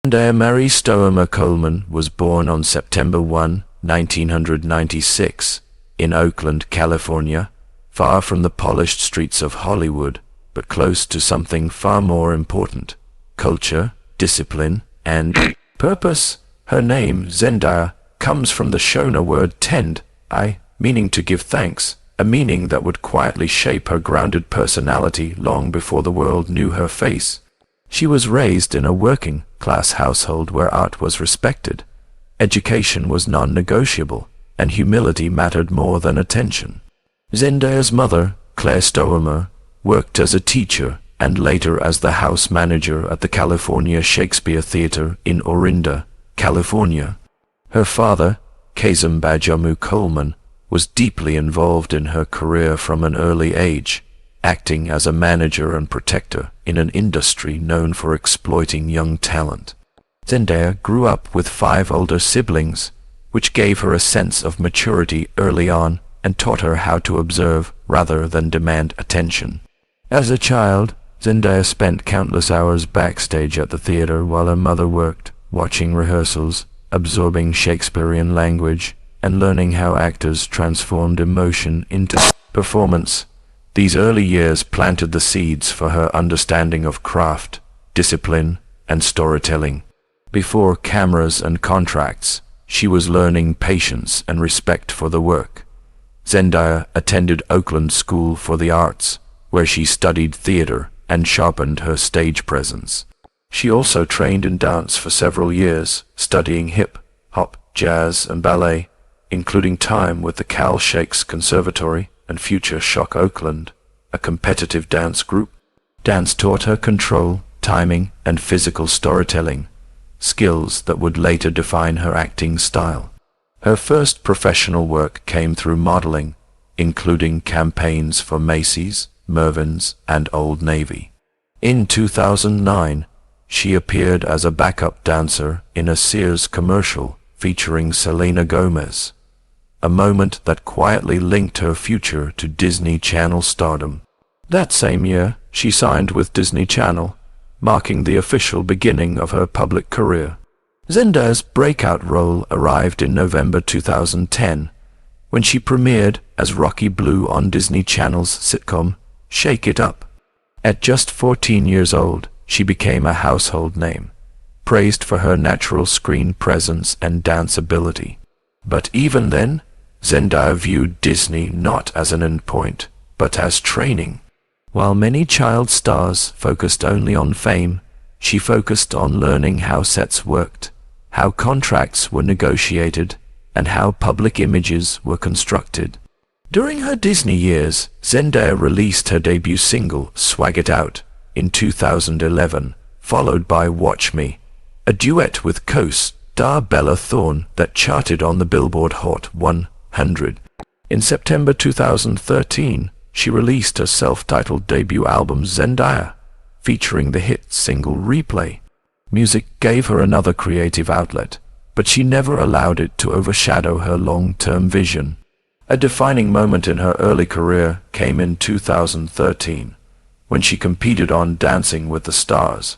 Zendaya Mary Stoemer Coleman was born on September 1, 1996, in Oakland, California, far from the polished streets of Hollywood, but close to something far more important: culture, discipline, and purpose. Her name, Zendaya, comes from the Shona word tend, meaning to give thanks, a meaning that would quietly shape her grounded personality long before the world knew her face. She was raised in a working-class household where art was respected, education was non-negotiable, and humility mattered more than attention. Zendaya's mother, Claire Stoemer, worked as a teacher and later as the house manager at the California Shakespeare Theater in Orinda, California. Her father, Kazem Bajamu Coleman, was deeply involved in her career from an early age, acting as a manager and protector in an industry known for exploiting young talent. Zendaya grew up with 5 older siblings, which gave her a sense of maturity early on and taught her how to observe rather than demand attention. As a child, Zendaya spent countless hours backstage at the theater while her mother worked, watching rehearsals, absorbing Shakespearean language, and learning how actors transformed emotion into performance. These early years planted the seeds for her understanding of craft, discipline, and storytelling. Before cameras and contracts, she was learning patience and respect for the work. Zendaya attended Oakland School for the Arts, where she studied theater and sharpened her stage presence. She also trained in dance for several years, studying hip-hop, jazz, and ballet, including time with the Cal Shakes Conservatory and Future Shock Oakland, a competitive dance group. Dance taught her control, timing, and physical storytelling, skills that would later define her acting style. Her first professional work came through modeling, including campaigns for Macy's, Mervyn's, and Old Navy. In 2009, she appeared as a backup dancer in a Sears commercial featuring Selena Gomez, a moment that quietly linked her future to Disney Channel stardom. That same year, she signed with Disney Channel, marking the official beginning of her public career. Zendaya's breakout role arrived in November 2010, when she premiered as Rocky Blue on Disney Channel's sitcom, Shake It Up. At just 14 years old, she became a household name, praised for her natural screen presence and dance ability. But even then, Zendaya viewed Disney not as an endpoint, but as training. While many child stars focused only on fame, she focused on learning how sets worked, how contracts were negotiated, and how public images were constructed. During her Disney years, Zendaya released her debut single, Swag It Out, in 2011, followed by Watch Me, a duet with co-star Bella Thorne that charted on the Billboard Hot 100. In September 2013, she released her self-titled debut album Zendaya, featuring the hit single Replay. Music gave her another creative outlet, but she never allowed it to overshadow her long-term vision. A defining moment in her early career came in 2013, when she competed on Dancing with the Stars,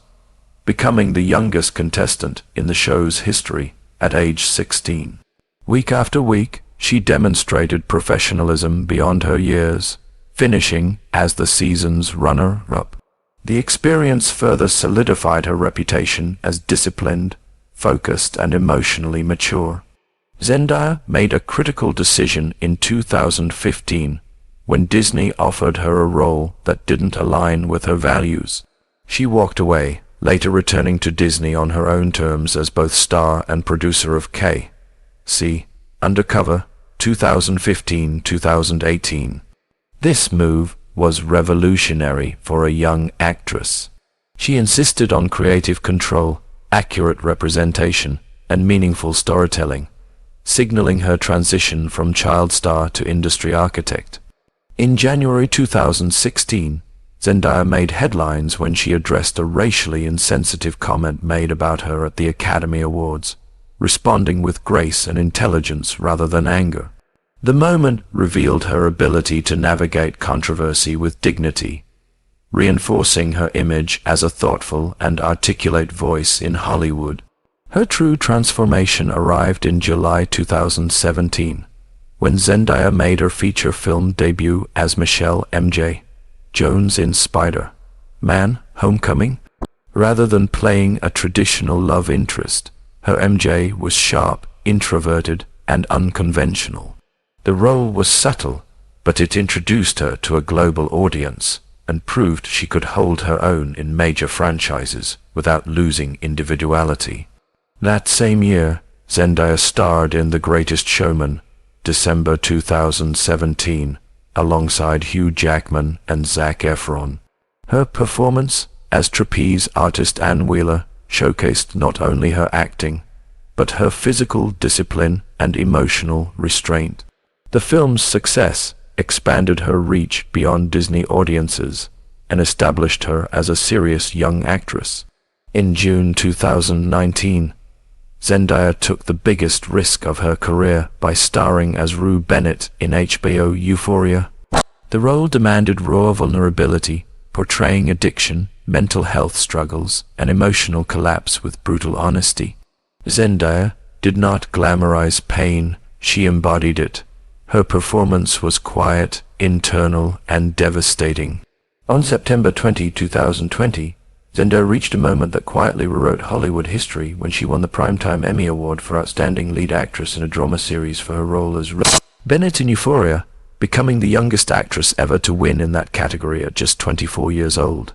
becoming the youngest contestant in the show's history at age 16. Week after week, she demonstrated professionalism beyond her years, finishing as the season's runner-up. The experience further solidified her reputation as disciplined, focused, and emotionally mature. Zendaya made a critical decision in 2015 when Disney offered her a role that didn't align with her values. She walked away, later returning to Disney on her own terms as both star and producer of K.C. Undercover 2015-2018. This move was revolutionary for a young actress. She insisted on creative control, accurate representation, and meaningful storytelling, signaling her transition from child star to industry architect. In January 2016, Zendaya made headlines when she addressed a racially insensitive comment made about her at the Academy Awards, responding with grace and intelligence rather than anger. The moment revealed her ability to navigate controversy with dignity, reinforcing her image as a thoughtful and articulate voice in Hollywood. Her true transformation arrived in July 2017, when Zendaya made her feature film debut as Michelle M.J. Jones in Spider-Man: Homecoming. Rather than playing a traditional love interest, her MJ was sharp, introverted, and unconventional. The role was subtle, but it introduced her to a global audience and proved she could hold her own in major franchises without losing individuality. That same year, Zendaya starred in The Greatest Showman, December 2017, alongside Hugh Jackman and Zac Efron. Her performance as trapeze artist Ann Wheeler showcased not only her acting, but her physical discipline and emotional restraint. The film's success expanded her reach beyond Disney audiences and established her as a serious young actress. In June 2019, Zendaya took the biggest risk of her career by starring as Rue Bennett in HBO Euphoria. The role demanded raw vulnerability, portraying addiction, mental health struggles, and emotional collapse with brutal honesty. Zendaya did not glamorize pain, she embodied it. Her performance was quiet, internal, and devastating. On September 20, 2020, Zendaya reached a moment that quietly rewrote Hollywood history when she won the Primetime Emmy Award for Outstanding Lead Actress in a Drama Series for her role as Rue Bennett in Euphoria, becoming the youngest actress ever to win in that category at just 24 years old.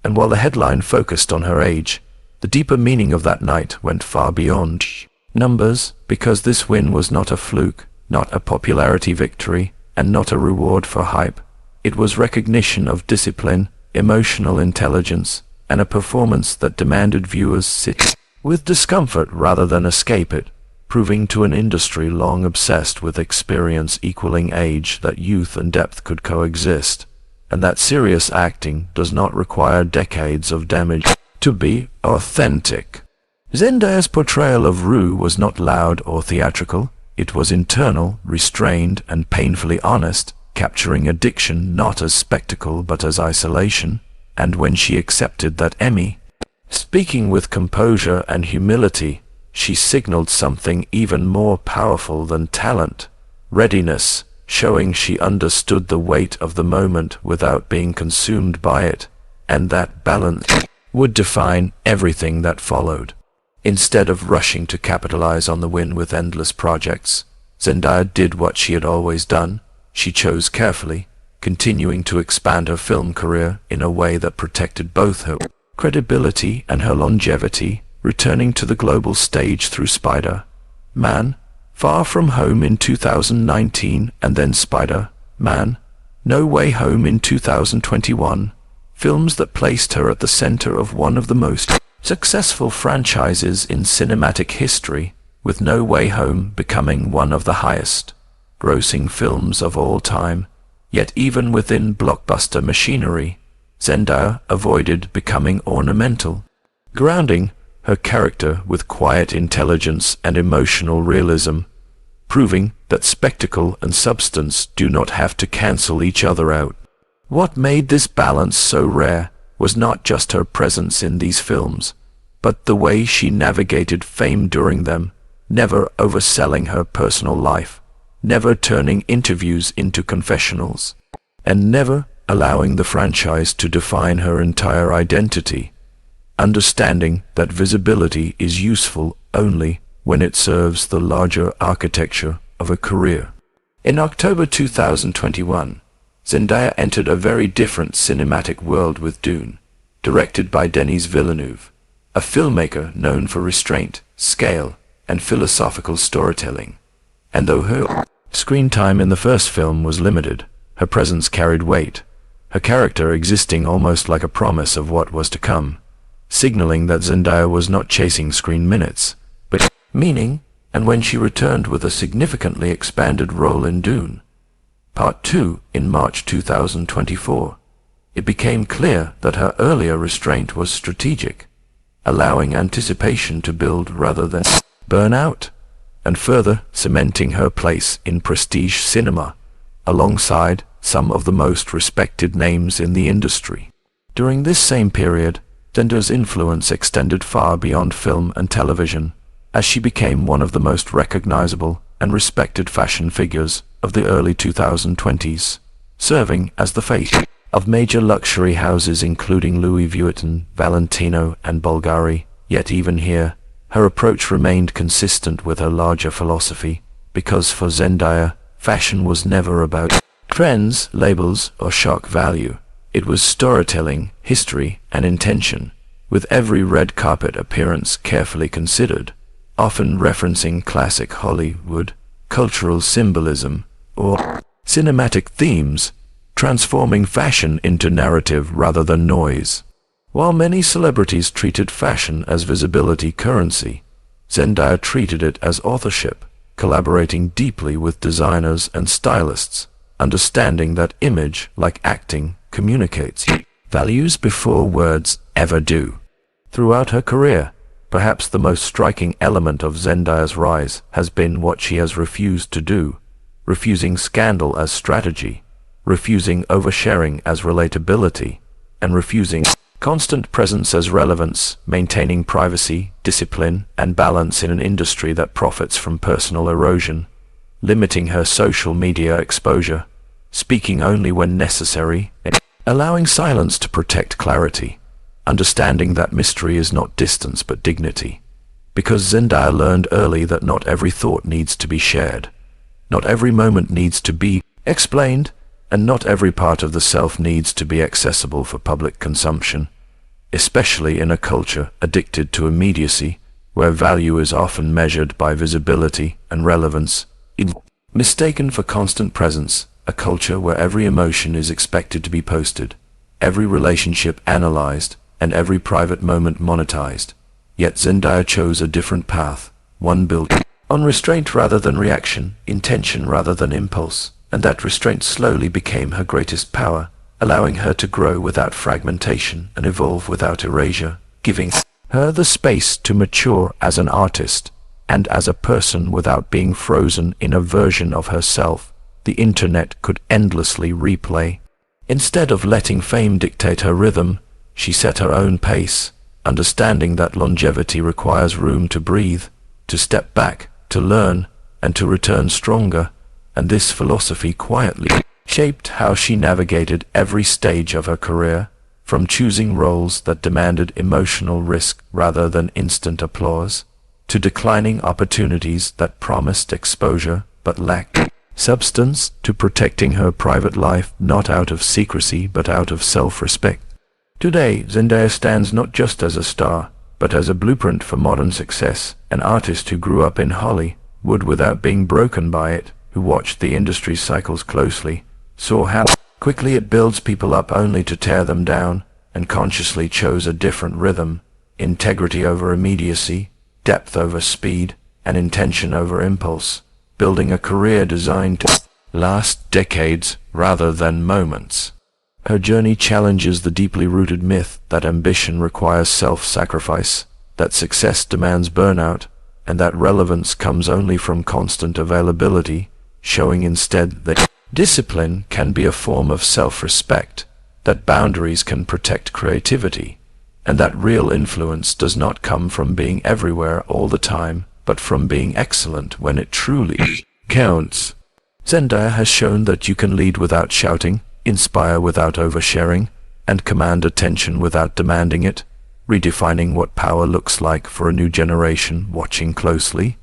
And while the headline focused on her age, the deeper meaning of that night went far beyond numbers, because this win was not a fluke, not a popularity victory, and not a reward for hype. It was recognition of discipline, emotional intelligence, and a performance that demanded viewers sit with discomfort rather than escape it, proving to an industry long obsessed with experience equaling age that youth and depth could coexist, and that serious acting does not require decades of damage to be authentic. Zendaya's portrayal of Rue was not loud or theatrical. It was internal, restrained, and painfully honest, capturing addiction not as spectacle but as isolation. And when she accepted that Emmy, speaking with composure and humility, she signaled something even more powerful than talent: readiness, showing she understood the weight of the moment without being consumed by it, and that balance would define everything that followed. Instead of rushing to capitalize on the win with endless projects, Zendaya did what she had always done. She chose carefully, continuing to expand her film career in a way that protected both her credibility and her longevity, returning to the global stage through Spider-Man: Far From Home in 2019 and then Spider-Man: No Way Home in 2021, films that placed her at the center of one of the most successful franchises in cinematic history, with No Way Home becoming one of the highest-grossing films of all time. Yet even within blockbuster machinery, Zendaya avoided becoming ornamental, grounding her character with quiet intelligence and emotional realism, proving that spectacle and substance do not have to cancel each other out. What made this balance so rare was not just her presence in these films, but the way she navigated fame during them, never overselling her personal life, never turning interviews into confessionals, and never allowing the franchise to define her entire identity, understanding that visibility is useful only when it serves the larger architecture of a career. In October 2021, Zendaya entered a very different cinematic world with Dune, directed by Denis Villeneuve, a filmmaker known for restraint, scale, and philosophical storytelling. And though her screen time in the first film was limited, her presence carried weight, her character existing almost like a promise of what was to come, signaling that Zendaya was not chasing screen minutes, but meaning. And when she returned with a significantly expanded role in Dune Part 2 in March 2024, it became clear that her earlier restraint was strategic, allowing anticipation to build rather than burn out, and further cementing her place in prestige cinema, alongside some of the most respected names in the industry. During this same period, Zendaya's influence extended far beyond film and television, as she became one of the most recognizable and respected fashion figures of the early 2020s, serving as the face of major luxury houses including Louis Vuitton, Valentino, and Bulgari. Yet even here, her approach remained consistent with her larger philosophy, because for Zendaya, fashion was never about trends, labels, or shock value. It was storytelling, history, and intention, with every red carpet appearance carefully considered, often referencing classic Hollywood, cultural symbolism, or cinematic themes, transforming fashion into narrative rather than noise. While many celebrities treated fashion as visibility currency, Zendaya treated it as authorship, collaborating deeply with designers and stylists, understanding that image, like acting, communicates values before words ever do. Throughout her career, perhaps the most striking element of Zendaya's rise has been what she has refused to do, refusing scandal as strategy, refusing oversharing as relatability, and refusing constant presence as relevance, maintaining privacy, discipline, and balance in an industry that profits from personal erosion, limiting her social media exposure, speaking only when necessary, allowing silence to protect clarity, understanding that mystery is not distance but dignity. Because Zendaya learned early that not every thought needs to be shared, not every moment needs to be explained, and not every part of the self needs to be accessible for public consumption, especially in a culture addicted to immediacy, where value is often measured by visibility and relevance, mistaken for constant presence, a culture where every emotion is expected to be posted, every relationship analyzed, and every private moment monetized. Yet Zendaya chose a different path, one built on restraint rather than reaction, intention rather than impulse, and that restraint slowly became her greatest power, allowing her to grow without fragmentation and evolve without erasure, giving her the space to mature as an artist and as a person without being frozen in a version of herself the internet could endlessly replay. Instead of letting fame dictate her rhythm, she set her own pace, understanding that longevity requires room to breathe, to step back, to learn, and to return stronger, and this philosophy quietly shaped how she navigated every stage of her career, from choosing roles that demanded emotional risk rather than instant applause, to declining opportunities that promised exposure but lacked substance, to protecting her private life not out of secrecy but out of self-respect. Today, Zendaya stands not just as a star, but as a blueprint for modern success, an artist who grew up in Hollywood without being broken by it, who watched the industry's cycles closely, saw how quickly it builds people up only to tear them down, and consciously chose a different rhythm, integrity over immediacy, depth over speed, and intention over impulse, building a career designed to last decades rather than moments. Her journey challenges the deeply rooted myth that ambition requires self-sacrifice, that success demands burnout, and that relevance comes only from constant availability, showing instead that discipline can be a form of self-respect, that boundaries can protect creativity, and that real influence does not come from being everywhere all the time, but from being excellent when it truly counts. Zendaya has shown that you can lead without shouting, inspire without oversharing, and command attention without demanding it, redefining what power looks like for a new generation watching closely,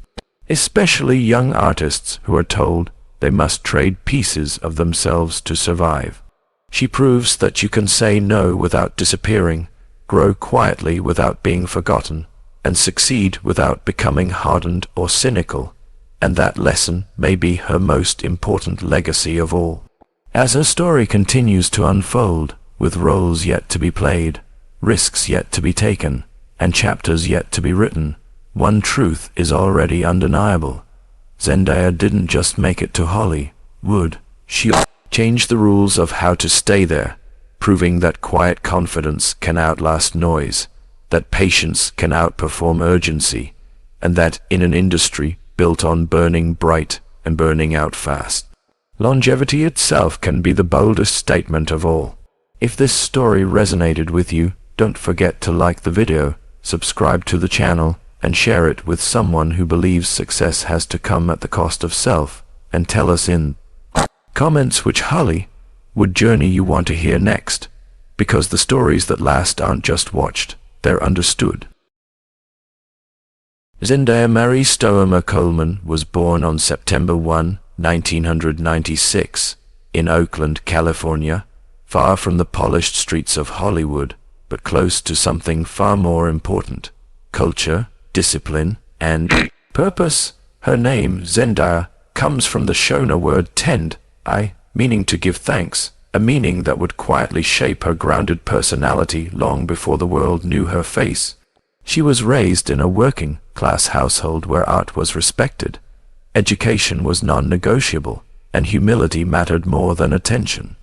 especially young artists who are told they must trade pieces of themselves to survive. She proves that you can say no without disappearing, grow quietly without being forgotten, and succeed without becoming hardened or cynical, and that lesson may be her most important legacy of all. As her story continues to unfold, with roles yet to be played, risks yet to be taken, and chapters yet to be written, one truth is already undeniable. Zendaya didn't just make it to Hollywood, she changed the rules of how to stay there, proving that quiet confidence can outlast noise, that patience can outperform urgency, and that in an industry built on burning bright and burning out fast, longevity itself can be the boldest statement of all. If this story resonated with you, don't forget to like the video, subscribe to the channel, and share it with someone who believes success has to come at the cost of self, and tell us in comments which Hollywood journey you want to hear next, because the stories that last aren't just watched, they're understood. Zendaya Mary Stoemer Coleman was born on September 1, 1996, in Oakland, California, far from the polished streets of Hollywood, but close to something far more important: culture, discipline, and purpose. Her name, Zendaya, comes from the Shona word tend, meaning to give thanks, a meaning that would quietly shape her grounded personality long before the world knew her face. She was raised in a working-class household where art was respected, education was non-negotiable, and humility mattered more than attention.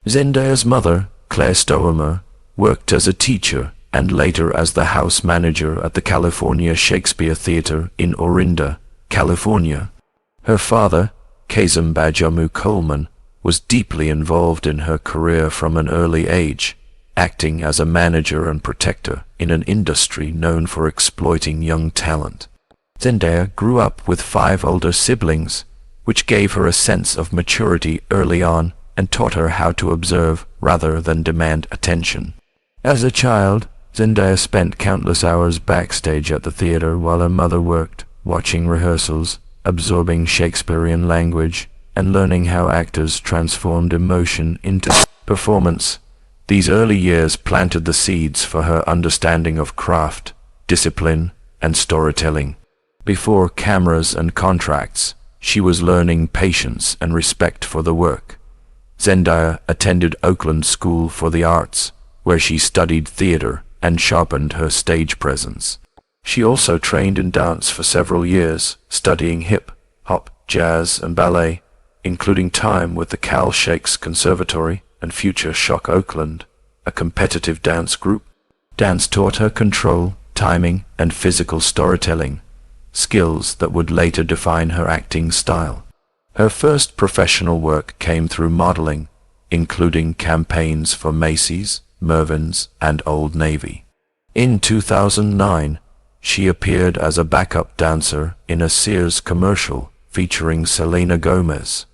Zendaya's mother, Claire Stoemer, worked as a teacher and later as the house manager at the California Shakespeare Theater in Orinda, California. Her father, Kazem Bajamu Coleman, was deeply involved in her career from an early age, acting as a manager and protector in an industry known for exploiting young talent. Zendaya grew up with 5 older siblings, which gave her a sense of maturity early on and taught her how to observe rather than demand attention. As a child, Zendaya spent countless hours backstage at the theater while her mother worked, watching rehearsals, absorbing Shakespearean language, and learning how actors transformed emotion into performance. These early years planted the seeds for her understanding of craft, discipline, and storytelling. Before cameras and contracts, she was learning patience and respect for the work. Zendaya attended Oakland School for the Arts, where she studied theater and sharpened her stage presence. She also trained in dance for several years, studying hip-hop, jazz, and ballet, including time with the Cal Shakes Conservatory and Future Shock Oakland, a competitive dance group. Dance taught her control, timing, and physical storytelling, skills that would later define her acting style. Her first professional work came through modeling, including campaigns for Macy's, Mervyn's, and Old Navy. In 2009, she appeared as a backup dancer in a Sears commercial featuring Selena Gomez.